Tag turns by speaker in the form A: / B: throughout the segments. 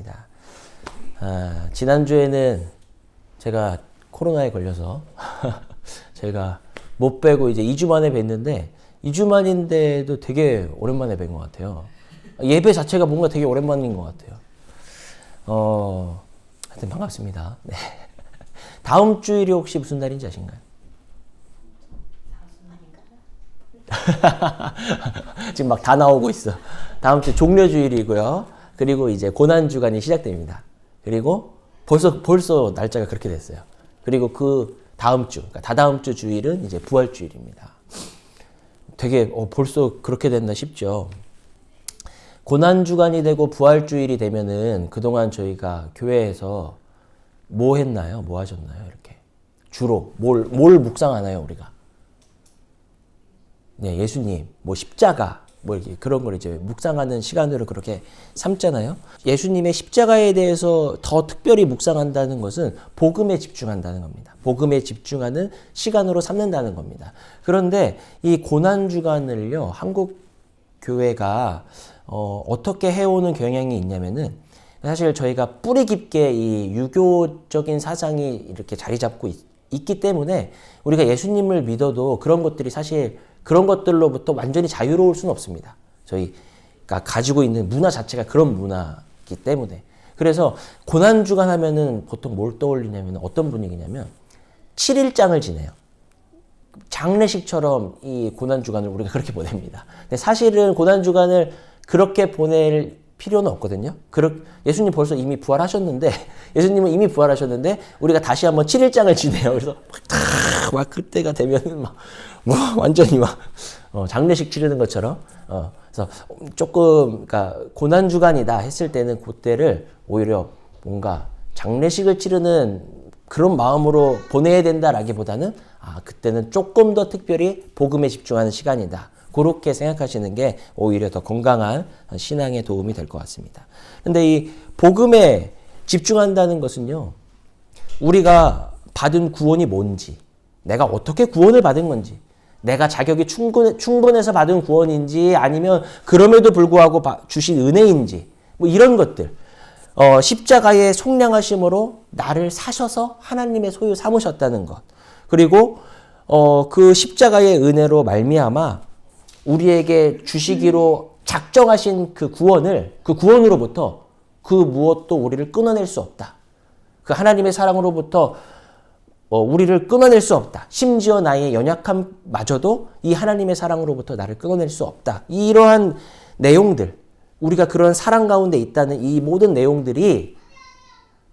A: 반갑습니다. 지난주에는 제가 코로나에 걸려서 제가 못 뵈고 이제 2주 만에 뵀는데 2주 만인데도 되게 오랜만에 뵌 것 같아요. 예배 자체가 뭔가 되게 오랜만인 것 같아요. 하여튼 반갑습니다. 네. 다음 주일이 혹시 무슨 날인지 아신가요? 지금 막 다 나오고 있어. 다음 주 종려주일이고요. 그리고 이제 고난주간이 시작됩니다. 그리고 벌써 날짜가 그렇게 됐어요. 그리고 그 다음 주, 그러니까 다다음 주 주일은 이제 부활주일입니다. 되게 벌써 그렇게 됐나 싶죠. 고난주간이 되고 부활주일이 되면은 그동안 저희가 교회에서 뭐 했나요? 뭐 하셨나요? 이렇게 주로 뭘 묵상하나요, 우리가? 네, 예수님, 뭐 십자가, 뭐 이렇게 그런 걸 이제 묵상하는 시간으로 그렇게 삼잖아요. 예수님의 십자가에 대해서 더 특별히 묵상한다는 것은 복음에 집중한다는 겁니다. 복음에 집중하는 시간으로 삼는다는 겁니다. 그런데 이 고난주간을요, 한국 교회가 어떻게 해오는 경향이 있냐면은 사실 저희가 뿌리 깊게 이 유교적인 사상이 이렇게 자리 잡고 있기 때문에 우리가 예수님을 믿어도 그런 것들이 사실 그런 것들로부터 완전히 자유로울 수는 없습니다. 저희가 가지고 있는 문화 자체가 그런 문화이기 때문에. 그래서 고난주간 하면은 보통 뭘 떠올리냐면 어떤 분위기냐면 7일장을 지내요. 장례식처럼 이 고난주간을 우리가 그렇게 보냅니다. 근데 사실은 고난주간을 그렇게 보낼 필요는 없거든요. 예수님 벌써 이미 부활하셨는데, 예수님은 이미 부활하셨는데, 우리가 다시 한번 7일장을 지내요. 그래서 막 그때가 되면은 완전히 장례식 치르는 것처럼, 그래서 조금, 그러니까 고난주간이다 했을 때는 그때를 오히려 뭔가 장례식을 치르는 그런 마음으로 보내야 된다라기보다는, 그때는 조금 더 특별히 복음에 집중하는 시간이다. 그렇게 생각하시는 게 오히려 더 건강한 신앙에 도움이 될 것 같습니다. 근데 이 복음에 집중한다는 것은요, 우리가 받은 구원이 뭔지, 내가 어떻게 구원을 받은 건지, 내가 자격이 충분해서 받은 구원인지 아니면 그럼에도 불구하고 주신 은혜인지, 뭐 이런 것들, 십자가의 속량하심으로 나를 사셔서 하나님의 소유 삼으셨다는 것, 그리고 그 십자가의 은혜로 말미암아 우리에게 주시기로 작정하신 그 구원으로부터 그 무엇도 우리를 끊어낼 수 없다. 그 하나님의 사랑으로부터 우리를 끊어낼 수 없다. 심지어 나의 연약함마저도 이 하나님의 사랑으로부터 나를 끊어낼 수 없다. 이러한 내용들, 우리가 그런 사랑 가운데 있다는 이 모든 내용들이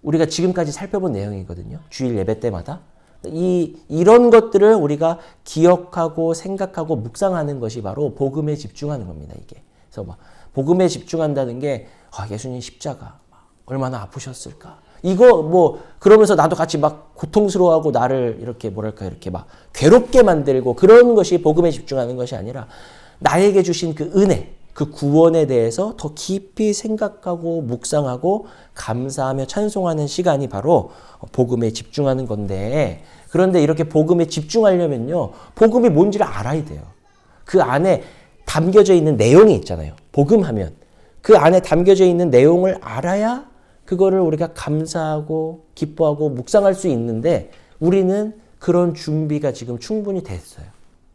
A: 우리가 지금까지 살펴본 내용이거든요. 주일 예배 때마다. 이런 것들을 우리가 기억하고 생각하고 묵상하는 것이 바로 복음에 집중하는 겁니다, 이게. 그래서 복음에 집중한다는 게, 예수님 십자가, 얼마나 아프셨을까. 이거 그러면서 나도 같이 고통스러워하고 나를 이렇게 이렇게 괴롭게 만들고 그런 것이 복음에 집중하는 것이 아니라 나에게 주신 그 은혜, 그 구원에 대해서 더 깊이 생각하고 묵상하고 감사하며 찬송하는 시간이 바로 복음에 집중하는 건데, 그런데 이렇게 복음에 집중하려면요, 복음이 뭔지를 알아야 돼요. 그 안에 담겨져 있는 내용이 있잖아요. 복음하면 그 안에 담겨져 있는 내용을 알아야 그거를 우리가 감사하고 기뻐하고 묵상할 수 있는데 우리는 그런 준비가 지금 충분히 됐어요.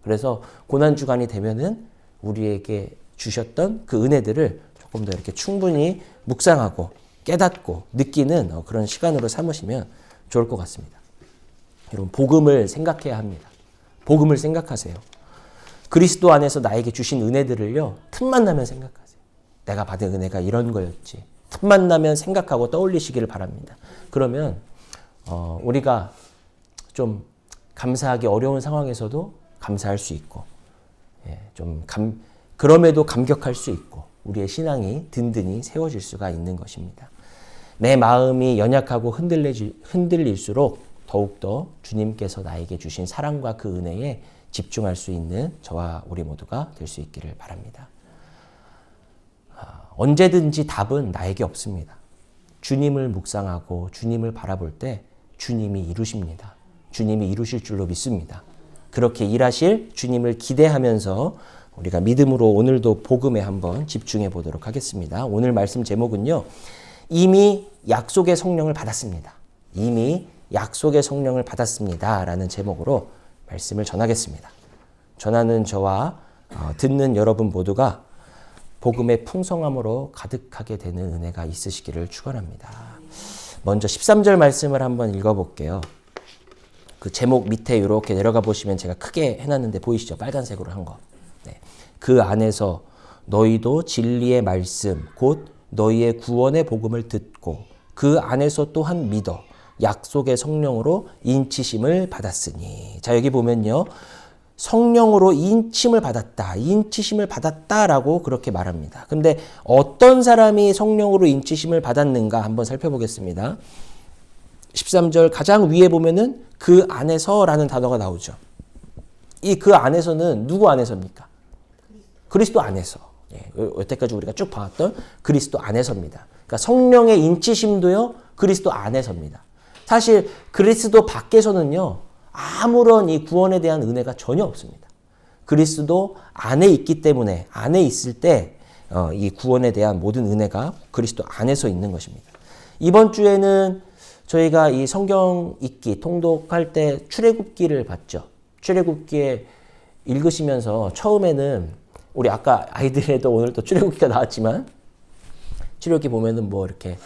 A: 그래서 고난주간이 되면은 우리에게 주셨던 그 은혜들을 조금 더 이렇게 충분히 묵상하고 깨닫고 느끼는 그런 시간으로 삼으시면 좋을 것 같습니다. 여러분, 복음을 생각해야 합니다. 복음을 생각하세요. 그리스도 안에서 나에게 주신 은혜들을요, 틈만 나면 생각하세요. 내가 받은 은혜가 이런 거였지. 틈만 나면 생각하고 떠올리시기를 바랍니다. 그러면 우리가 좀 감사하기 어려운 상황에서도 감사할 수 있고, 그럼에도 감격할 수 있고 우리의 신앙이 든든히 세워질 수가 있는 것입니다. 내 마음이 연약하고 흔들릴수록 더욱더 주님께서 나에게 주신 사랑과 그 은혜에 집중할 수 있는 저와 우리 모두가 될 수 있기를 바랍니다. 언제든지 답은 나에게 없습니다. 주님을 묵상하고 주님을 바라볼 때 주님이 이루십니다. 주님이 이루실 줄로 믿습니다. 그렇게 일하실 주님을 기대하면서 우리가 믿음으로 오늘도 복음에 한번 집중해 보도록 하겠습니다. 오늘 말씀 제목은요, 이미 약속의 성령을 받았습니다. 이미 약속의 성령을 받았습니다. 라는 제목으로 말씀을 전하겠습니다. 전하는 저와 듣는 여러분 모두가 복음의 풍성함으로 가득하게 되는 은혜가 있으시기를 축원합니다. 먼저 13절 말씀을 한번 읽어볼게요. 그 제목 밑에 이렇게 내려가 보시면 제가 크게 해놨는데 보이시죠? 빨간색으로 한 거. 네. 그 안에서 너희도 진리의 말씀 곧 너희의 구원의 복음을 듣고 그 안에서 또한 믿어 약속의 성령으로 인치심을 받았으니. 자, 여기 보면요. 성령으로 인침을 받았다라고 그렇게 말합니다. 근데 어떤 사람이 성령으로 인치심을 받았는가 한번 살펴보겠습니다. 13절 가장 위에 보면은 그 안에서라는 단어가 나오죠. 이 그 안에서는 누구 안에서입니까? 그리스도 안에서. 예, 여태까지 우리가 쭉 봐왔던 그리스도 안에서입니다. 그러니까 성령의 인치심도요, 그리스도 안에서입니다. 사실 그리스도 밖에서는요, 아무런 이 구원에 대한 은혜가 전혀 없습니다. 그리스도 안에 있기 때문에 안에 있을 때 이 구원에 대한 모든 은혜가 그리스도 안에서 있는 것입니다. 이번 주에는 저희가 이 성경 읽기 통독할 때 출애굽기를 봤죠. 출애굽기에 읽으시면서 처음에는 우리 아까 아이들에도 오늘 또 출애굽기가 나왔지만 출애굽기 보면은 뭐 이렇게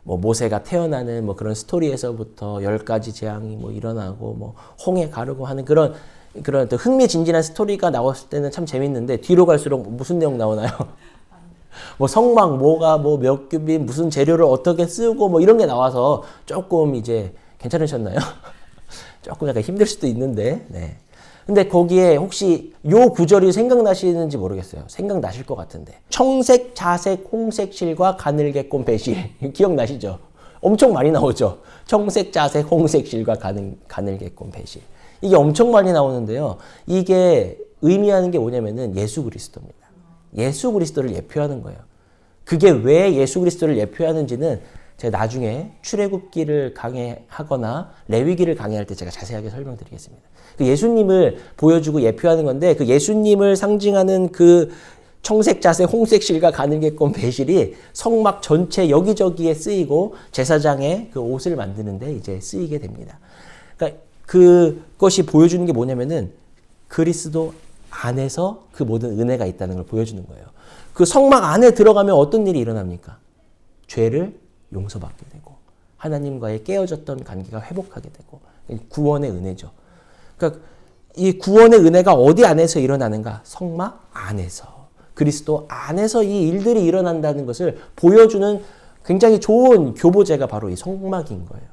A: 뭐 모세가 태어나는 뭐 그런 스토리에서부터 10가지 재앙이 뭐 일어나고 뭐 홍해 가르고 하는 그런 또 흥미진진한 스토리가 나왔을 때는 참 재밌는데 뒤로 갈수록 무슨 내용 나오나요? 뭐 성막 뭐가 뭐 몇 규빗 무슨 재료를 어떻게 쓰고 뭐 이런 게 나와서 조금 이제 괜찮으셨나요? 조금 약간 힘들 수도 있는데. 네. 근데 거기에 혹시 요 구절이 생각나시는지 모르겠어요. 생각나실 것 같은데. 청색, 자색, 홍색 실과 가늘게꼰 배실. 기억나시죠? 엄청 많이 나오죠. 청색, 자색, 홍색 실과 가늘게꼰 배실. 이게 엄청 많이 나오는데요. 이게 의미하는 게 뭐냐면은 예수 그리스도입니다. 예수 그리스도를 예표하는 거예요. 그게 왜 예수 그리스도를 예표하는지는 제가 나중에 출애굽기를 강해하거나 레위기를 강해할 때 제가 자세하게 설명드리겠습니다. 그 예수님을 보여주고 예표하는 건데 그 예수님을 상징하는 그 청색, 자색, 홍색 실과 가늘게꼰 배실이 성막 전체 여기저기에 쓰이고 제사장의 그 옷을 만드는데 이제 쓰이게 됩니다. 그러니까 그것이 보여주는 게 뭐냐면은 그리스도 안에서 그 모든 은혜가 있다는 걸 보여주는 거예요. 그 성막 안에 들어가면 어떤 일이 일어납니까? 죄를 용서받게 되고 하나님과의 깨어졌던 관계가 회복하게 되고 구원의 은혜죠. 그러니까 이 구원의 은혜가 어디 안에서 일어나는가? 성막 안에서. 그리스도 안에서 이 일들이 일어난다는 것을 보여주는 굉장히 좋은 교보제가 바로 이 성막인 거예요.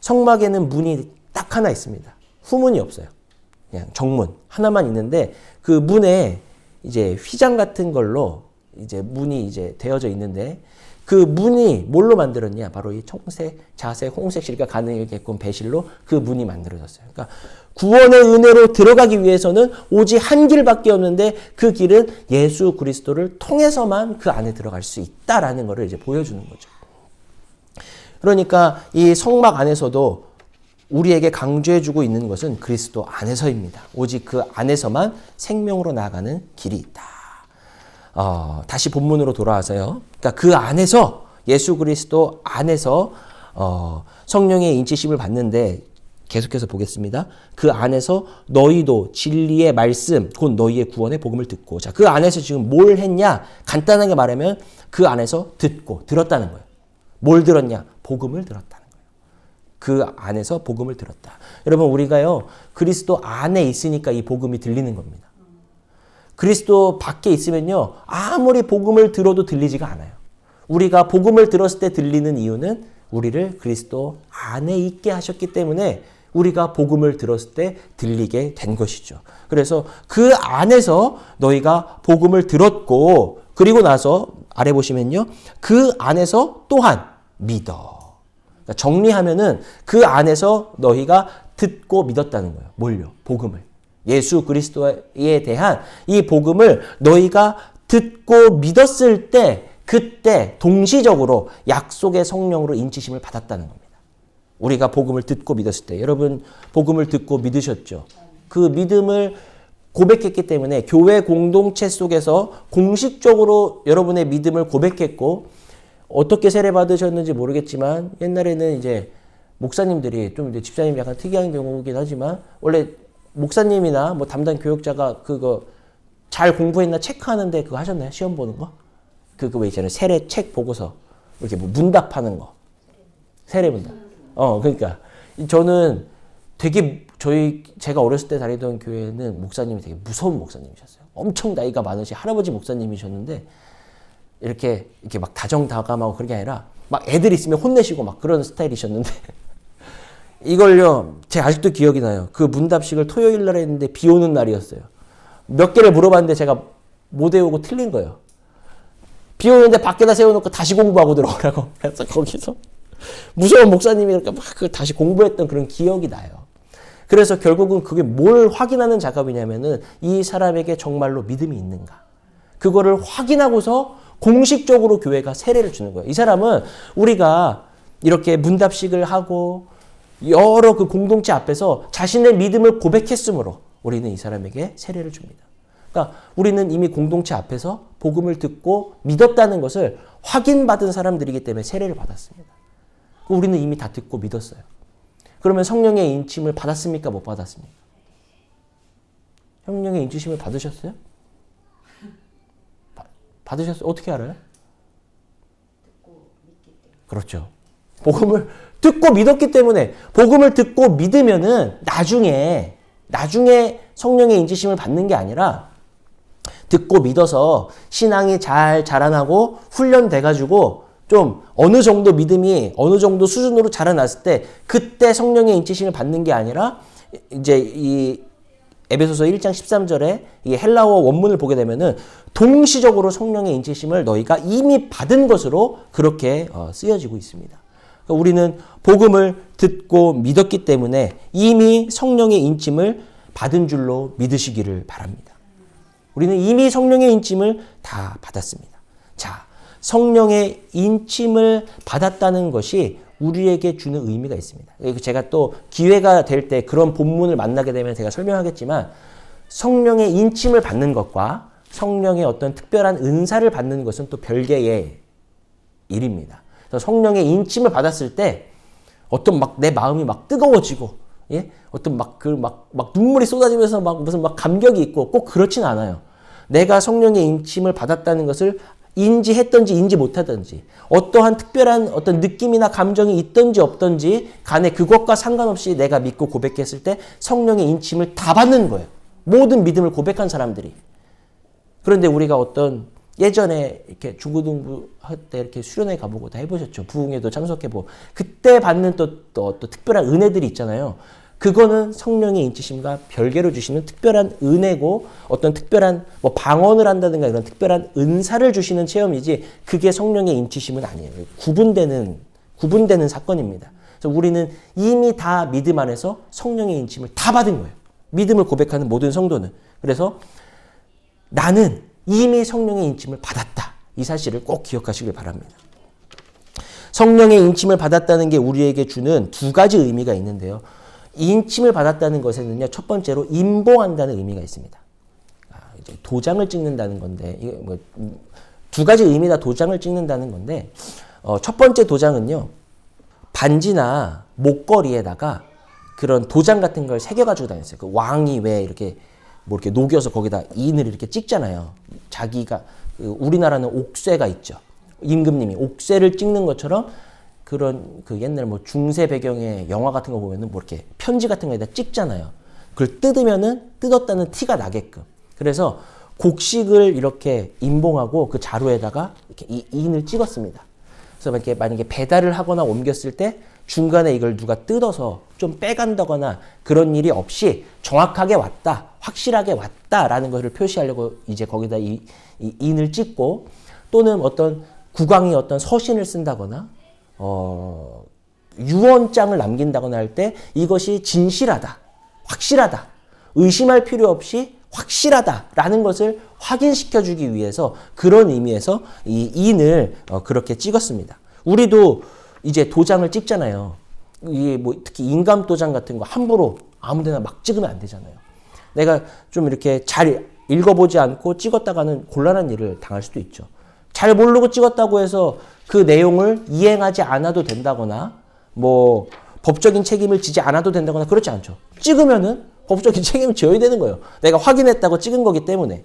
A: 성막에는 문이 딱 하나 있습니다. 후문이 없어요. 그냥 정문 하나만 있는데 그 문에 이제 휘장 같은 걸로 이제 문이 이제 되어져 있는데 그 문이 뭘로 만들었냐? 바로 이 청색, 자색, 홍색 실과 가늘게꼰 배실로 그 문이 만들어졌어요. 그러니까 구원의 은혜로 들어가기 위해서는 오직 한 길밖에 없는데 그 길은 예수 그리스도를 통해서만 그 안에 들어갈 수 있다라는 것을 이제 보여주는 거죠. 그러니까 이 성막 안에서도 우리에게 강조해주고 있는 것은 그리스도 안에서입니다. 오직 그 안에서만 생명으로 나아가는 길이 있다. 다시 본문으로 돌아와서요. 그러니까 그 안에서 예수 그리스도 안에서 성령의 인치심을 받는데 계속해서 보겠습니다. 그 안에서 너희도 진리의 말씀 곧 너희의 구원의 복음을 듣고. 자, 그 안에서 지금 뭘 했냐? 간단하게 말하면 그 안에서 들었다는 거예요. 뭘 들었냐? 복음을 들었다는 거예요. 그 안에서 복음을 들었다. 여러분 우리가요 그리스도 안에 있으니까 이 복음이 들리는 겁니다. 그리스도 밖에 있으면요 아무리 복음을 들어도 들리지가 않아요. 우리가 복음을 들었을 때 들리는 이유는 우리를 그리스도 안에 있게 하셨기 때문에 우리가 복음을 들었을 때 들리게 된 것이죠. 그래서 그 안에서 너희가 복음을 들었고 그리고 나서 아래 보시면요 그 안에서 또한 믿어. 그러니까 정리하면은 그 안에서 너희가 듣고 믿었다는 거예요. 뭘요? 복음을. 예수 그리스도에 대한 이 복음을 너희가 듣고 믿었을 때 그때 동시적으로 약속의 성령으로 인치심을 받았다는 겁니다. 우리가 복음을 듣고 믿었을 때 여러분 복음을 듣고 믿으셨죠? 그 믿음을 고백했기 때문에 교회 공동체 속에서 공식적으로 여러분의 믿음을 고백했고 어떻게 세례 받으셨는지 모르겠지만 옛날에는 이제 목사님들이 좀 이제 집사님이 약간 특이한 경우긴 하지만 원래 목사님이나 뭐 담당 교역자가 그거 잘 공부했나 체크하는데 그거 하셨나요? 시험 보는 거? 그거 왜 있잖아요. 세례 책 보고서 이렇게 뭐 문답하는 거. 세례 문답. 그러니까 저는 되게 제가 어렸을 때 다니던 교회는 목사님이 되게 무서운 목사님이셨어요. 엄청 나이가 많으신 할아버지 목사님이셨는데 이렇게 막 다정다감하고 그런 게 아니라 막 애들 있으면 혼내시고 막 그런 스타일이셨는데 이걸요, 제가 아직도 기억이 나요. 그 문답식을 토요일 날 했는데 비 오는 날이었어요. 몇 개를 물어봤는데 제가 못 외우고 틀린 거예요. 비 오는데 밖에다 세워놓고 다시 공부하고 들어오라고. 그래서 거기서 무서운 목사님이 이렇게 막 다시 공부했던 그런 기억이 나요. 그래서 결국은 그게 뭘 확인하는 작업이냐면은 이 사람에게 정말로 믿음이 있는가. 그거를 확인하고서 공식적으로 교회가 세례를 주는 거예요. 이 사람은 우리가 이렇게 문답식을 하고 여러 그 공동체 앞에서 자신의 믿음을 고백했으므로 우리는 이 사람에게 세례를 줍니다. 그러니까 우리는 이미 공동체 앞에서 복음을 듣고 믿었다는 것을 확인받은 사람들이기 때문에 세례를 받았습니다. 우리는 이미 다 듣고 믿었어요. 그러면 성령의 인침을 받았습니까? 못 받았습니까? 성령의 인치심을 받으셨어요? 받으셨어요? 어떻게 알아요? 그렇죠. 복음을 듣고 믿었기 때문에 복음을 듣고 믿으면은 나중에 성령의 인치심을 받는 게 아니라 듣고 믿어서 신앙이 잘 자라나고 훈련돼가지고 좀 어느 정도 믿음이 어느 정도 수준으로 자라났을 때 그때 성령의 인치심을 받는 게 아니라 이제 이 에베소서 1장 13절에 이 헬라어 원문을 보게 되면은 동시적으로 성령의 인치심을 너희가 이미 받은 것으로 그렇게 쓰여지고 있습니다. 그러니까 우리는 복음을 듣고 믿었기 때문에 이미 성령의 인침을 받은 줄로 믿으시기를 바랍니다. 우리는 이미 성령의 인침을 다 받았습니다. 자, 성령의 인침을 받았다는 것이 우리에게 주는 의미가 있습니다. 제가 또 기회가 될 때 그런 본문을 만나게 되면 제가 설명하겠지만 성령의 인침을 받는 것과 성령의 어떤 특별한 은사를 받는 것은 또 별개의 일입니다. 그래서 성령의 인침을 받았을 때 어떤 막 내 마음이 막 뜨거워지고 예? 어떤 막 눈물이 쏟아지면서 무슨 감격이 있고 꼭 그렇진 않아요. 내가 성령의 인침을 받았다는 것을 인지했던지 인지 못하던지 어떠한 특별한 어떤 느낌이나 감정이 있던지 없던지 간에 그것과 상관없이 내가 믿고 고백했을 때 성령의 인침을 다 받는 거예요. 모든 믿음을 고백한 사람들이. 그런데 우리가 어떤 예전에 이렇게 중고등부 할 때 이렇게 수련회 가보고 다 해보셨죠. 부흥회도 참석해보고 그때 받는 또 특별한 은혜들이 있잖아요. 그거는 성령의 인치심과 별개로 주시는 특별한 은혜고 어떤 특별한 뭐 방언을 한다든가 이런 특별한 은사를 주시는 체험이지 그게 성령의 인치심은 아니에요. 구분되는 사건입니다. 그래서 우리는 이미 다 믿음 안에서 성령의 인침을 다 받은 거예요. 믿음을 고백하는 모든 성도는. 그래서 나는 이미 성령의 인침을 받았다. 이 사실을 꼭 기억하시길 바랍니다. 성령의 인침을 받았다는 게 우리에게 주는 두 가지 의미가 있는데요. 인침을 받았다는 것에는요, 첫 번째로 임봉한다는 의미가 있습니다. 이제 도장을 찍는다는 건데, 이게 뭐, 두 가지 의미다 도장을 찍는다는 건데, 첫 번째 도장은요, 반지나 목걸이에다가 그런 도장 같은 걸 새겨가지고 다녔어요. 그 왕이 왜 이렇게 뭐 이렇게 녹여서 거기다 인을 이렇게 찍잖아요. 자기가, 우리나라는 옥쇠가 있죠. 임금님이 옥쇠를 찍는 것처럼 그런 그 옛날 뭐 중세 배경의 영화 같은 거 보면은 뭐 이렇게 편지 같은 거에다 찍잖아요. 그걸 뜯으면은 뜯었다는 티가 나게끔. 그래서 곡식을 이렇게 임봉하고 그 자루에다가 이렇게 인을 찍었습니다. 그래서 만약에 배달을 하거나 옮겼을 때 중간에 이걸 누가 뜯어서 좀 빼간다거나 그런 일이 없이 정확하게 왔다, 확실하게 왔다라는 것을 표시하려고 이제 거기다 이 인을 찍고 또는 어떤 국왕이 어떤 서신을 쓴다거나 유언장을 남긴다거나 할 때 이것이 진실하다, 확실하다, 의심할 필요 없이 확실하다라는 것을 확인시켜주기 위해서 그런 의미에서 이 인을 그렇게 찍었습니다. 우리도 이제 도장을 찍잖아요. 이게 뭐 특히 인감 도장 같은 거 함부로 아무데나 막 찍으면 안 되잖아요. 내가 좀 이렇게 잘 읽어보지 않고 찍었다가는 곤란한 일을 당할 수도 있죠. 잘 모르고 찍었다고 해서 그 내용을 이행하지 않아도 된다거나 뭐 법적인 책임을 지지 않아도 된다거나 그렇지 않죠. 찍으면은 법적인 책임을 져야 되는 거예요. 내가 확인했다고 찍은 거기 때문에.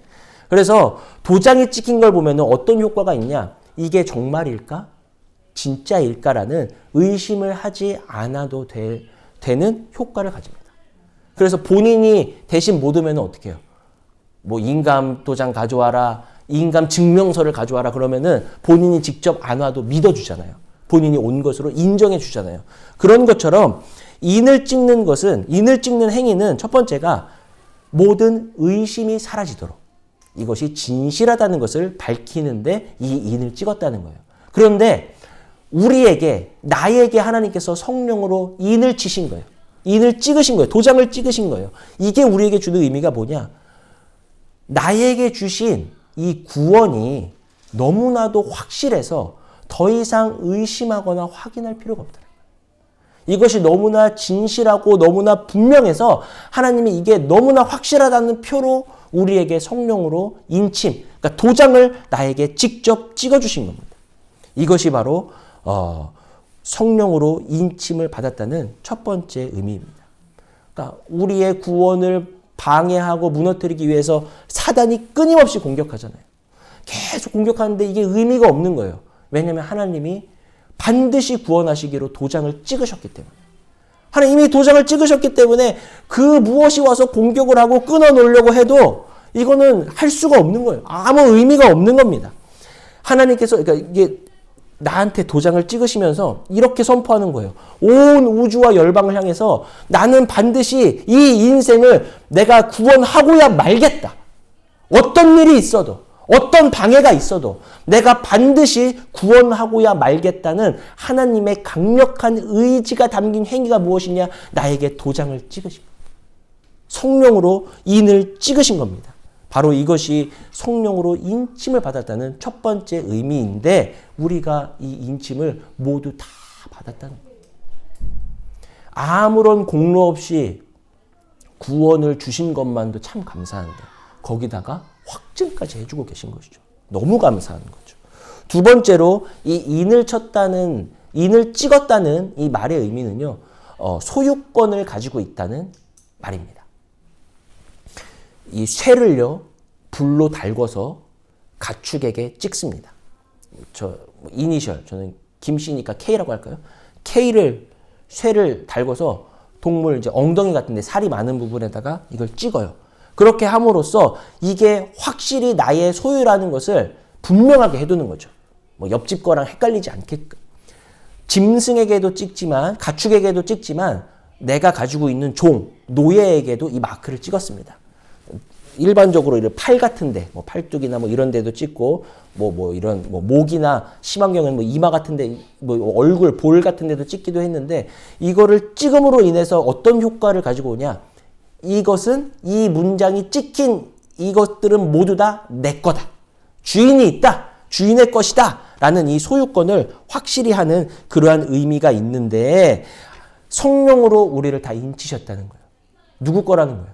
A: 그래서 도장이 찍힌 걸 보면은 어떤 효과가 있냐? 이게 정말일까? 진짜일까라는 의심을 하지 않아도 되는 효과를 가집니다. 그래서 본인이 대신 못 오면 어떻게 해요? 뭐 인감 도장 가져와라, 인감 증명서를 가져와라 그러면은 본인이 직접 안 와도 믿어주잖아요. 본인이 온 것으로 인정해 주잖아요. 그런 것처럼 인을 찍는 것은, 인을 찍는 행위는 첫 번째가 모든 의심이 사라지도록 이것이 진실하다는 것을 밝히는데 이 인을 찍었다는 거예요. 그런데 우리에게, 나에게 하나님께서 성령으로 인을 치신 거예요. 인을 찍으신 거예요. 도장을 찍으신 거예요. 이게 우리에게 주는 의미가 뭐냐? 나에게 주신 이 구원이 너무나도 확실해서 더 이상 의심하거나 확인할 필요가 없다. 이것이 너무나 진실하고 너무나 분명해서 하나님이 이게 너무나 확실하다는 표로 우리에게 성령으로 인침, 그러니까 도장을 나에게 직접 찍어주신 겁니다. 이것이 바로 성령으로 인침을 받았다는 첫 번째 의미입니다. 그러니까 우리의 구원을 방해하고 무너뜨리기 위해서 사단이 끊임없이 공격하잖아요. 계속 공격하는데 이게 의미가 없는 거예요. 왜냐하면 하나님이 반드시 구원하시기로 도장을 찍으셨기 때문에. 하나님이 도장을 찍으셨기 때문에 그 무엇이 와서 공격을 하고 끊어놓으려고 해도 이거는 할 수가 없는 거예요. 아무 의미가 없는 겁니다. 하나님께서, 그러니까 이게 나한테 도장을 찍으시면서 이렇게 선포하는 거예요. 온 우주와 열방을 향해서 나는 반드시 이 인생을 내가 구원하고야 말겠다. 어떤 일이 있어도, 어떤 방해가 있어도 내가 반드시 구원하고야 말겠다는 하나님의 강력한 의지가 담긴 행위가 무엇이냐? 나에게 도장을 찍으신 겁니다. 성령으로 인을 찍으신 겁니다. 바로 이것이 성령으로 인침을 받았다는 첫 번째 의미인데 우리가 이 인침을 모두 다 받았다는 거예요. 아무런 공로 없이 구원을 주신 것만도 참 감사한데 거기다가 확증까지 해주고 계신 것이죠. 너무 감사한 거죠. 두 번째로 이 인을 찍었다는 이 말의 의미는요, 소유권을 가지고 있다는 말입니다. 이 쇠를요, 불로 달궈서 가축에게 찍습니다. 이니셜, 저는 김씨니까 K라고 할까요? 쇠를 달궈서 동물 이제 엉덩이 같은 데 살이 많은 부분에다가 이걸 찍어요. 그렇게 함으로써 이게 확실히 나의 소유라는 것을 분명하게 해두는 거죠. 뭐 옆집 거랑 헷갈리지 않게끔. 짐승에게도 찍지만, 가축에게도 찍지만, 내가 가지고 있는 노예에게도 이 마크를 찍었습니다. 일반적으로 이런 팔 같은데, 뭐 팔뚝이나 뭐 이런 데도 찍고, 이런 목이나 심한 경우는 뭐 이마 같은데, 뭐 얼굴, 볼 같은 데도 찍기도 했는데, 이거를 찍음으로 인해서 어떤 효과를 가지고 오냐? 이것은, 이 문장이 찍힌 이것들은 모두 다 내 거다. 주인이 있다. 주인의 것이다. 라는 이 소유권을 확실히 하는 그러한 의미가 있는데 성령으로 우리를 다 인치셨다는 거예요. 누구 거라는 거예요?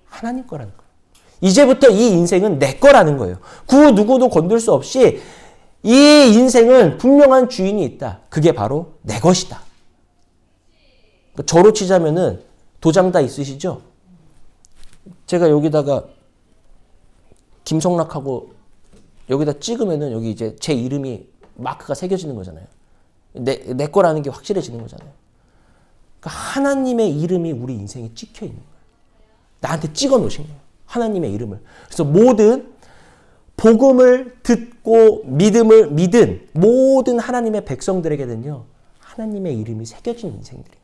A: 하나님 거라는 거예요. 이제부터 이 인생은 내 거라는 거예요. 그 누구도 건들 수 없이 이 인생은 분명한 주인이 있다. 그게 바로 내 것이다. 저로 치자면은 도장 다 있으시죠? 제가 여기다가 김성락하고 여기다 찍으면은 여기 이제 제 이름이 마크가 새겨지는 거잖아요. 내 거라는 게 확실해지는 거잖아요. 그러니까 하나님의 이름이 우리 인생에 찍혀 있는 거예요. 나한테 찍어 놓으신 거예요. 하나님의 이름을. 그래서 모든 복음을 듣고 믿은 모든 하나님의 백성들에게는요. 하나님의 이름이 새겨진 인생들입니다.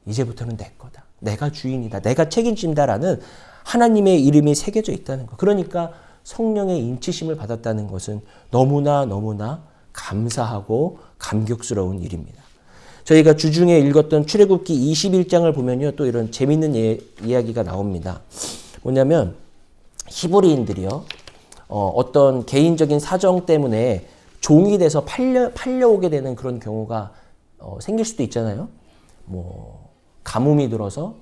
A: 이제부터는 내 거다. 내가 주인이다. 내가 책임진다라는 하나님의 이름이 새겨져 있다는 거. 그러니까 성령의 인치심을 받았다는 것은 너무나 감사하고 감격스러운 일입니다. 저희가 주중에 읽었던 출애굽기 21장을 보면요. 또 이런 재밌는 이야기가 나옵니다. 뭐냐면 히브리인들이요. 어떤 개인적인 사정 때문에 종이 돼서 팔려오게 되는 그런 경우가 생길 수도 있잖아요. 뭐 가뭄이 들어서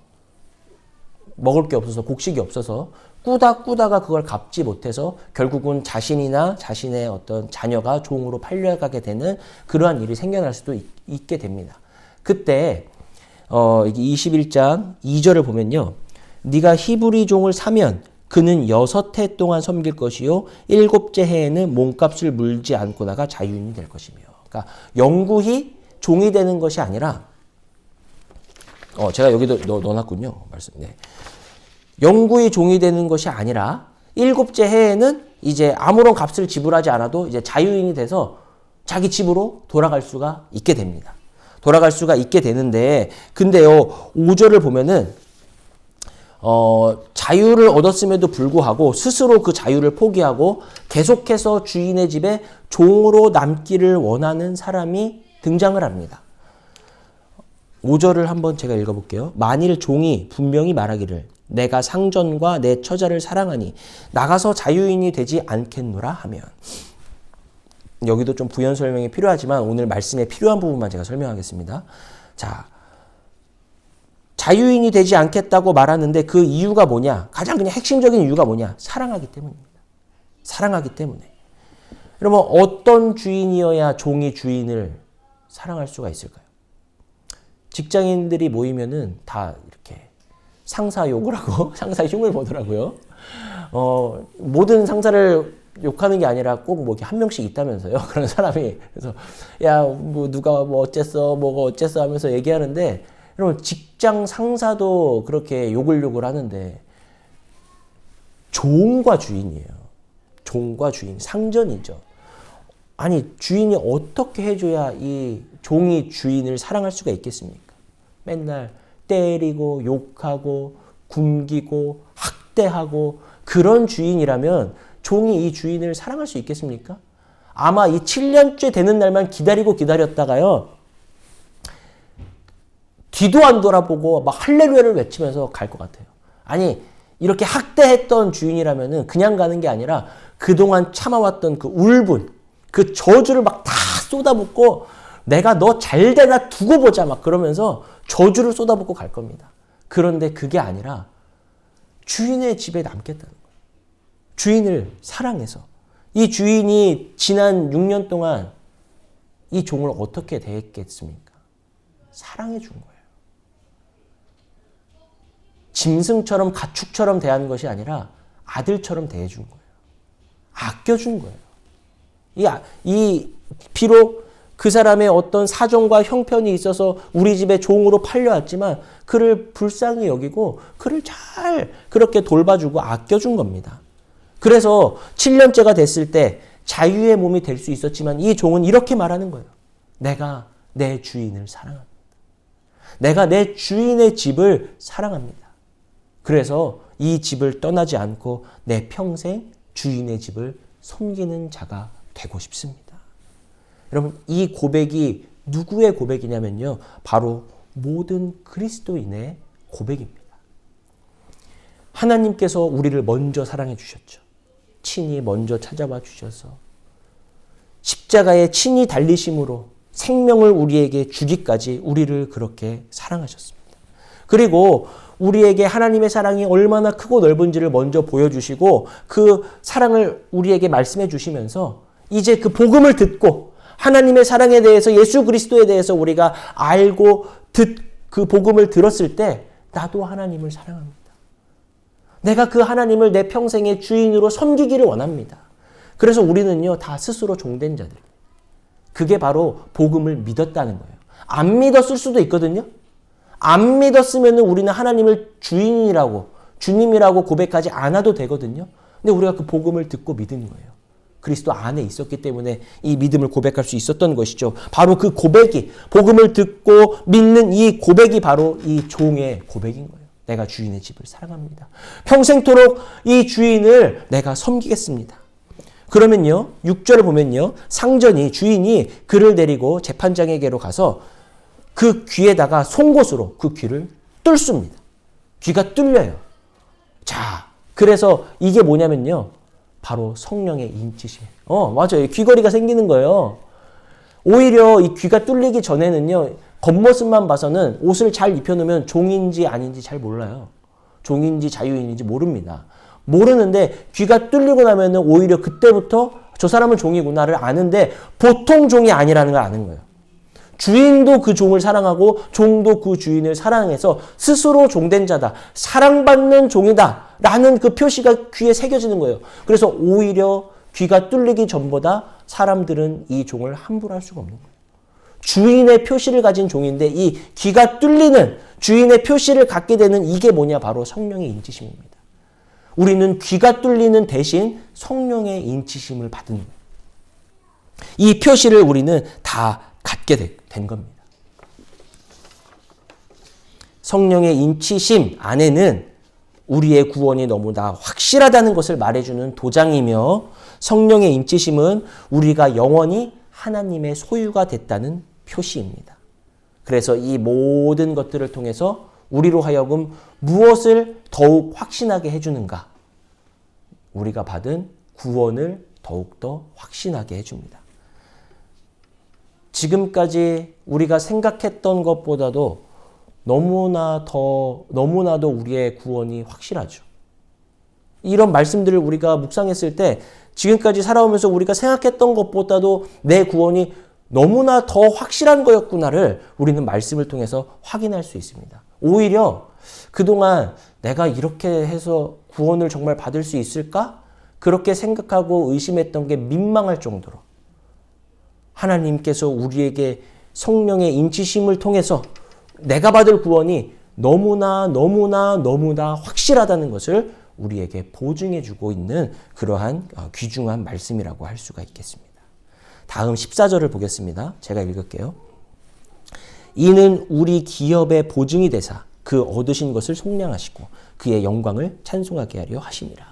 A: 먹을 게 없어서 곡식이 없어서 꾸다가 그걸 갚지 못해서 결국은 자신이나 자신의 어떤 자녀가 종으로 팔려가게 되는 그러한 일이 생겨날 수도 있게 됩니다. 그때 21장 2절을 보면요. 네가 히브리 종을 사면 그는 6해 동안 섬길 것이요 7째 해에는 몸값을 물지 않고다가 자유인이 될 것이며. 그러니까 영구히 종이 되는 것이 아니라 제가 여기도 넣어놨군요. 말씀. 네. 영구히 종이 되는 것이 아니라 7째 해에는 이제 아무런 값을 지불하지 않아도 이제 자유인이 돼서 자기 집으로 돌아갈 수가 있게 됩니다. 돌아갈 수가 있게 되는데, 근데요, 5절을 보면은, 자유를 얻었음에도 불구하고 스스로 그 자유를 포기하고 계속해서 주인의 집에 종으로 남기를 원하는 사람이 등장을 합니다. 5절을 한번 제가 읽어볼게요. 만일 종이 분명히 말하기를 내가 상전과 내 처자를 사랑하니 나가서 자유인이 되지 않겠노라 하면, 여기도 좀 부연 설명이 필요하지만 오늘 말씀에 필요한 부분만 제가 설명하겠습니다. 자, 자유인이 되지 않겠다고 말하는데 그 이유가 뭐냐? 가장 그냥 핵심적인 이유가 뭐냐? 사랑하기 때문입니다. 사랑하기 때문에. 그러면 어떤 주인이어야 종이 주인을 사랑할 수가 있을까요? 직장인들이 모이면은 다 이렇게 상사 욕을 하고 상사 흉을 보더라고요. 모든 상사를 욕하는 게 아니라 꼭 뭐 이렇게 한 명씩 있다면서요. 그런 사람이. 그래서 야, 뭐 누가 뭐 어쨌어, 뭐가 어쨌어 하면서 얘기하는데, 여러분 직장 상사도 그렇게 욕을 하는데 종과 주인이에요. 종과 주인, 상전이죠. 아니, 주인이 어떻게 해줘야 이 종이 주인을 사랑할 수가 있겠습니까? 맨날 때리고 욕하고 굶기고 학대하고 그런 주인이라면 종이 이 주인을 사랑할 수 있겠습니까? 아마 이 7년째 되는 날만 기다렸다가요, 뒤도 안 돌아보고 막 할렐루야를 외치면서 갈 것 같아요. 아니, 이렇게 학대했던 주인이라면은 그냥 가는 게 아니라 그동안 참아왔던 그 울분, 그 저주를 막 다 쏟아붓고 내가 너 잘 되나 두고 보자 막 그러면서 저주를 쏟아붓고 갈 겁니다. 그런데 그게 아니라 주인의 집에 남겠다는 거예요. 주인을 사랑해서. 이 주인이 지난 6년 동안 이 종을 어떻게 대했겠습니까? 사랑해 준 거예요. 짐승처럼 가축처럼 대하는 것이 아니라 아들처럼 대해준 거예요. 아껴준 거예요. 비록 그 사람의 어떤 사정과 형편이 있어서 우리 집에 종으로 팔려왔지만 그를 불쌍히 여기고 그를 잘 그렇게 돌봐주고 아껴준 겁니다. 그래서 7년째가 됐을 때 자유의 몸이 될 수 있었지만 이 종은 이렇게 말하는 거예요. 내가 내 주인을 사랑합니다. 내가 내 주인의 집을 사랑합니다. 그래서 이 집을 떠나지 않고 내 평생 주인의 집을 섬기는 자가 되고 싶습니다. 여러분, 이 고백이 누구의 고백이냐면요, 바로 모든 그리스도인의 고백입니다. 하나님께서 우리를 먼저 사랑해 주셨죠. 친히 먼저 찾아와 주셔서 십자가에 친히 달리심으로 생명을 우리에게 주기까지 우리를 그렇게 사랑하셨습니다. 그리고 우리에게 하나님의 사랑이 얼마나 크고 넓은지를 먼저 보여주시고 그 사랑을 우리에게 말씀해 주시면서 이제 그 복음을 듣고 하나님의 사랑에 대해서, 예수 그리스도에 대해서 우리가 알고 그 복음을 들었을 때 나도 하나님을 사랑합니다. 내가 그 하나님을 내 평생의 주인으로 섬기기를 원합니다. 그래서 우리는요, 다 스스로 종된 자들입니다. 그게 바로 복음을 믿었다는 거예요. 안 믿었을 수도 있거든요. 안 믿었으면 우리는 하나님을 주인이라고, 주님이라고 고백하지 않아도 되거든요. 근데 우리가 그 복음을 듣고 믿은 거예요. 그리스도 안에 있었기 때문에 이 믿음을 고백할 수 있었던 것이죠. 바로 그 고백이, 복음을 듣고 믿는 이 고백이 바로 이 종의 고백인 거예요. 내가 주인의 집을 사랑합니다. 평생토록 이 주인을 내가 섬기겠습니다. 그러면요, 6절을 보면요, 상전이, 주인이 그를 데리고 재판장에게로 가서 그 귀에다가 송곳으로 그 귀를 뚫습니다. 귀가 뚫려요. 자, 그래서 이게 뭐냐면요, 바로 성령의 인치심이에요. 맞아요. 귀걸이가 생기는 거예요. 오히려 이 귀가 뚫리기 전에는요, 겉모습만 봐서는 옷을 잘 입혀놓으면 종인지 아닌지 잘 몰라요. 종인지 자유인인지 모릅니다. 모르는데 귀가 뚫리고 나면은 오히려 그때부터 저 사람은 종이구나를 아는데 보통 종이 아니라는 걸 아는 거예요. 주인도 그 종을 사랑하고 종도 그 주인을 사랑해서 스스로 종된 자다. 사랑받는 종이다. 라는 그 표시가 귀에 새겨지는 거예요. 그래서 오히려 귀가 뚫리기 전보다 사람들은 이 종을 함부로 할 수가 없는 거예요. 주인의 표시를 가진 종인데 이 귀가 뚫리는 주인의 표시를 갖게 되는 이게 뭐냐? 바로 성령의 인치심입니다. 우리는 귀가 뚫리는 대신 성령의 인치심을 받은 거예요. 이 표시를 우리는 다 갖게 된 겁니다. 성령의 인치심 안에는 우리의 구원이 너무나 확실하다는 것을 말해주는 도장이며 성령의 인치심은 우리가 영원히 하나님의 소유가 됐다는 표시입니다. 그래서 이 모든 것들을 통해서 우리로 하여금 무엇을 더욱 확신하게 해주는가? 우리가 받은 구원을 더욱더 확신하게 해줍니다. 지금까지 우리가 생각했던 것보다도 너무나도 우리의 구원이 확실하죠. 이런 말씀들을 우리가 묵상했을 때 지금까지 살아오면서 우리가 생각했던 것보다도 내 구원이 너무나 더 확실한 거였구나를 우리는 말씀을 통해서 확인할 수 있습니다. 오히려 그동안 내가 이렇게 해서 구원을 정말 받을 수 있을까? 그렇게 생각하고 의심했던 게 민망할 정도로 하나님께서 우리에게 성령의 인치심을 통해서 내가 받을 구원이 너무나 확실하다는 것을 우리에게 보증해주고 있는 그러한 귀중한 말씀이라고 할 수가 있겠습니다. 다음 14절을 보겠습니다. 제가 읽을게요. 이는 우리 기업의 보증이 되사 그 얻으신 것을 속량하시고 그의 영광을 찬송하게 하려 하심이라.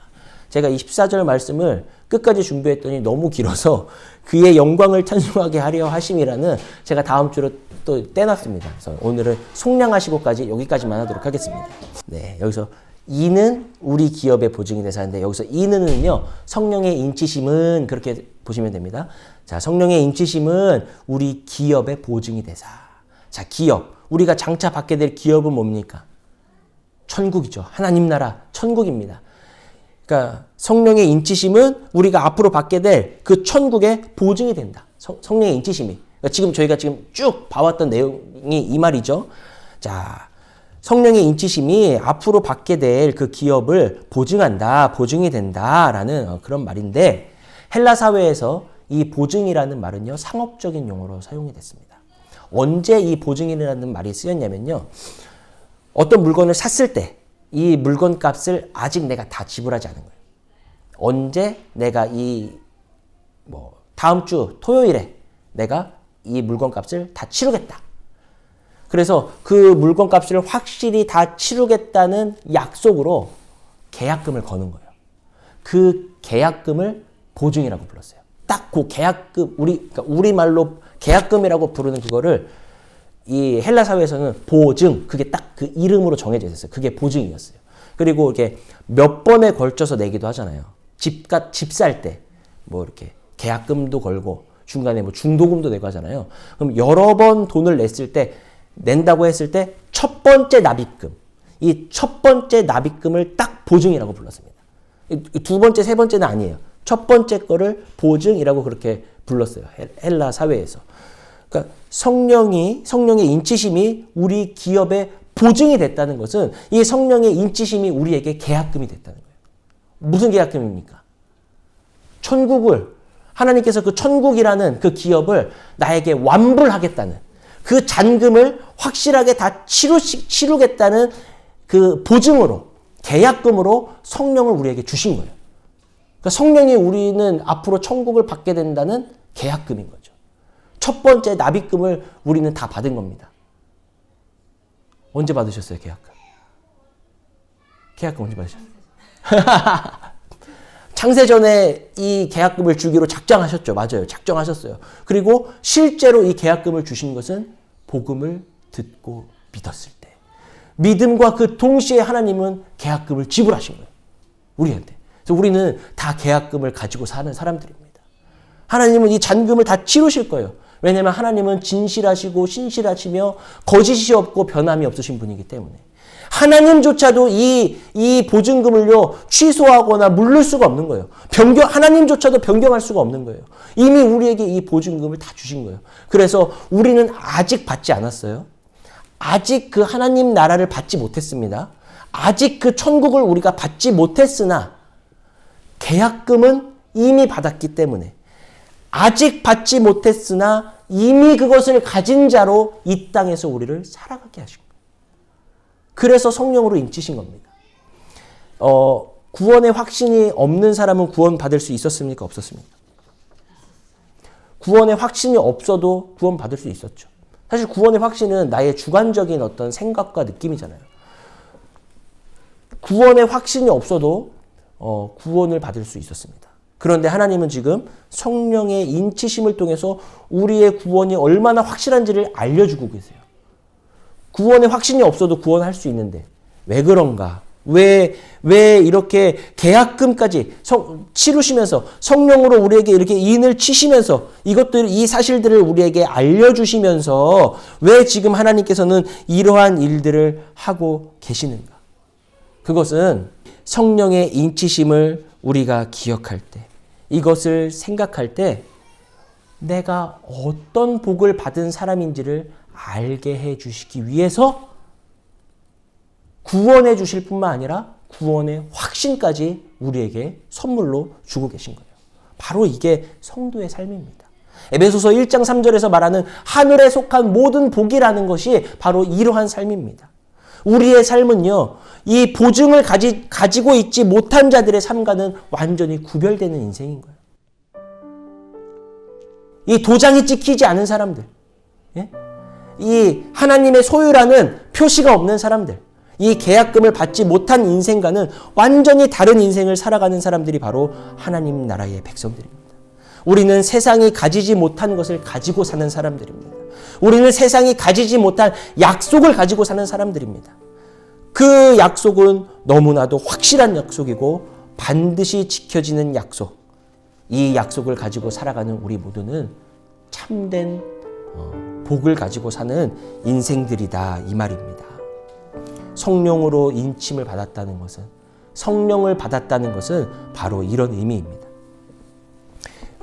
A: 제가 이 14절 말씀을 끝까지 준비했더니 너무 길어서 그의 영광을 찬송하게 하려 하심이라는 제가 다음 주로 또 떼놨습니다. 그래서 오늘은 속량하시고까지 여기까지만 하도록 하겠습니다. 네, 여기서 이는 우리 기업의 보증이 되사인데 여기서 이는은요 성령의 인치심은 그렇게 보시면 됩니다. 자, 성령의 인치심은 우리 기업의 보증이 되사. 자, 기업. 우리가 장차 받게 될 기업은 뭡니까? 천국이죠. 하나님 나라 천국입니다. 그러니까 성령의 인치심은 우리가 앞으로 받게 될 그 천국의 보증이 된다. 성령의 인치심이. 그러니까 저희가 쭉 봐왔던 내용이 이 말이죠. 자, 성령의 인치심이 앞으로 받게 될 그 기업을 보증한다, 보증이 된다라는 그런 말인데 헬라 사회에서 이 보증이라는 말은요 상업적인 용어로 사용이 됐습니다. 언제 이 보증이라는 말이 쓰였냐면요, 어떤 물건을 샀을 때 이 물건 값을 아직 내가 다 지불하지 않은 거예요. 언제 내가 다음 주 토요일에 내가 이 물건 값을 다 치르겠다. 그래서 그 물건 값을 확실히 다 치르겠다는 약속으로 계약금을 거는 거예요. 그 계약금을 보증이라고 불렀어요. 딱 그 계약금, 우리말로 계약금이라고 부르는 그거를 이 헬라 사회에서는 보증, 그게 딱 그 이름으로 정해져 있었어요. 그게 보증이었어요. 그리고 이렇게 몇 번에 걸쳐서 내기도 하잖아요. 집 살 때 이렇게 계약금도 걸고 중간에 중도금도 내고 하잖아요. 그럼 여러 번 돈을 낸다고 했을 때 첫 번째 납입금, 이 첫 번째 납입금을 딱 보증이라고 불렀습니다. 두 번째, 세 번째는 아니에요. 첫 번째 거를 보증이라고 그렇게 불렀어요. 헬라 사회에서. 그러니까 성령의 인치심이 우리 기업의 보증이 됐다는 것은 이 성령의 인치심이 우리에게 계약금이 됐다는 거예요. 무슨 계약금입니까? 하나님께서 그 천국이라는 그 기업을 나에게 완불하겠다는 그 잔금을 확실하게 다 치르겠다는 그 보증으로, 계약금으로 성령을 우리에게 주신 거예요. 그러니까 성령이 우리는 앞으로 천국을 받게 된다는 계약금인 거죠. 첫 번째 납입금을 우리는 다 받은 겁니다. 언제 받으셨어요, 계약금? 계약금 언제 받으셨어요? 창세전에 이 계약금을 주기로 작정하셨죠. 맞아요. 작정하셨어요. 그리고 실제로 이 계약금을 주신 것은 복음을 듣고 믿었을 때. 믿음과 그 동시에 하나님은 계약금을 지불하신 거예요. 우리한테. 그래서 우리는 다 계약금을 가지고 사는 사람들입니다. 하나님은 이 잔금을 다 치르실 거예요. 왜냐하면 하나님은 진실하시고 신실하시며 거짓이 없고 변함이 없으신 분이기 때문에. 하나님조차도 이 보증금을요, 취소하거나 물릴 수가 없는 거예요. 하나님조차도 변경할 수가 없는 거예요. 이미 우리에게 이 보증금을 다 주신 거예요. 그래서 우리는 아직 받지 않았어요. 아직 그 하나님 나라를 받지 못했습니다. 아직 그 천국을 우리가 받지 못했으나 계약금은 이미 받았기 때문에 아직 받지 못했으나 이미 그것을 가진 자로 이 땅에서 우리를 살아가게 하신 거예요. 그래서 성령으로 인치신 겁니다. 구원의 확신이 없는 사람은 구원 받을 수 있었습니까? 없었습니까? 구원의 확신이 없어도 구원 받을 수 있었죠. 사실 구원의 확신은 나의 주관적인 어떤 생각과 느낌이잖아요. 구원의 확신이 없어도 구원을 받을 수 있었습니다. 그런데 하나님은 지금 성령의 인치심을 통해서 우리의 구원이 얼마나 확실한지를 알려주고 계세요. 구원의 확신이 없어도 구원할 수 있는데 왜 그런가? 왜 이렇게 계약금까지 치르시면서 성령으로 우리에게 이렇게 인을 치시면서 이 사실들을 우리에게 알려주시면서 왜 지금 하나님께서는 이러한 일들을 하고 계시는가? 그것은 성령의 인치심을 우리가 기억할 때, 이것을 생각할 때 내가 어떤 복을 받은 사람인지를 알게 해 주시기 위해서 구원해 주실 뿐만 아니라 구원의 확신까지 우리에게 선물로 주고 계신 거예요. 바로 이게 성도의 삶입니다. 에베소서 1장 3절에서 말하는 하늘에 속한 모든 복이라는 것이 바로 이러한 삶입니다. 우리의 삶은요, 이 보증을 가지고 있지 못한 자들의 삶과는 완전히 구별되는 인생인 거예요. 이 도장이 찍히지 않은 사람들, 이 하나님의 소유라는 표시가 없는 사람들, 이 계약금을 받지 못한 인생과는 완전히 다른 인생을 살아가는 사람들이 바로 하나님 나라의 백성들입니다. 우리는 세상이 가지지 못한 것을 가지고 사는 사람들입니다. 우리는 세상이 가지지 못한 약속을 가지고 사는 사람들입니다. 그 약속은 너무나도 확실한 약속이고 반드시 지켜지는 약속. 이 약속을 가지고 살아가는 우리 모두는 참된 복을 가지고 사는 인생들이다, 이 말입니다. 성령으로 인침을 받았다는 것은, 성령을 받았다는 것은 바로 이런 의미입니다.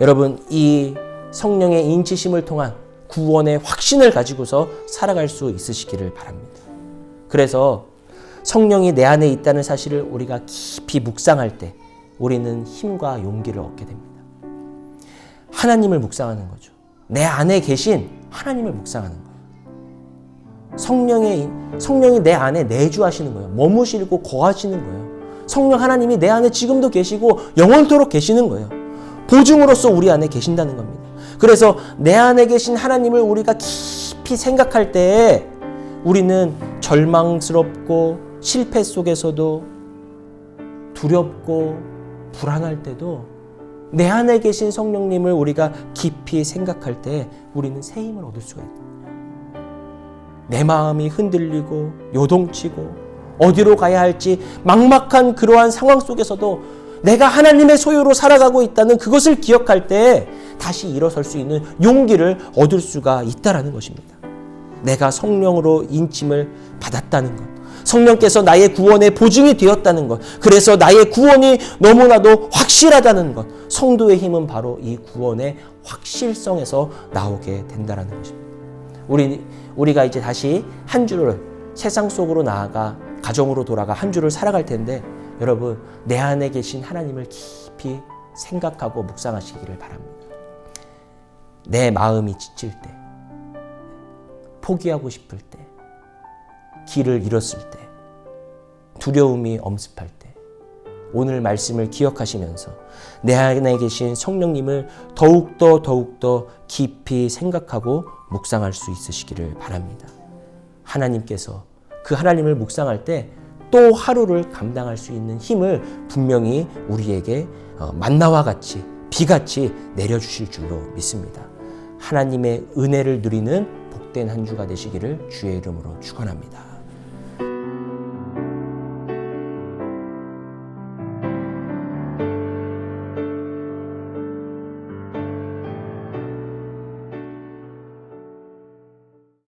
A: 여러분, 이 성령의 인치심을 통한 구원의 확신을 가지고서 살아갈 수 있으시기를 바랍니다. 그래서 성령이 내 안에 있다는 사실을 우리가 깊이 묵상할 때 우리는 힘과 용기를 얻게 됩니다. 하나님을 묵상하는 거죠. 내 안에 계신 하나님을 묵상하는 거예요. 성령이 내 안에 내주하시는 거예요. 머무시고 거하시는 거예요. 성령 하나님이 내 안에 지금도 계시고 영원토록 계시는 거예요. 보증으로서 우리 안에 계신다는 겁니다. 그래서 내 안에 계신 하나님을 우리가 깊이 생각할 때 우리는 절망스럽고 실패 속에서도 두렵고 불안할 때도 내 안에 계신 성령님을 우리가 깊이 생각할 때 우리는 새 힘을 얻을 수가 있다. 내 마음이 흔들리고 요동치고 어디로 가야 할지 막막한 그러한 상황 속에서도 내가 하나님의 소유로 살아가고 있다는 그것을 기억할 때 다시 일어설 수 있는 용기를 얻을 수가 있다라는 것입니다. 내가 성령으로 인침을 받았다는 것, 성령께서 나의 구원의 보증이 되었다는 것, 그래서 나의 구원이 너무나도 확실하다는 것, 성도의 힘은 바로 이 구원의 확실성에서 나오게 된다는 것입니다. 우리가 이제 다시 한 주를 세상 속으로 나아가 가정으로 돌아가 한 주를 살아갈 텐데 여러분, 내 안에 계신 하나님을 깊이 생각하고 묵상하시기를 바랍니다. 내 마음이 지칠 때, 포기하고 싶을 때, 길을 잃었을 때, 두려움이 엄습할 때, 오늘 말씀을 기억하시면서 내 안에 계신 성령님을 더욱더 깊이 생각하고 묵상할 수 있으시기를 바랍니다. 하나님께서 그 하나님을 묵상할 때 또 하루를 감당할 수 있는 힘을 분명히 우리에게 만나와 같이 비같이 내려주실 줄로 믿습니다. 하나님의 은혜를 누리는 복된 한 주가 되시기를 주의 이름으로 축원합니다.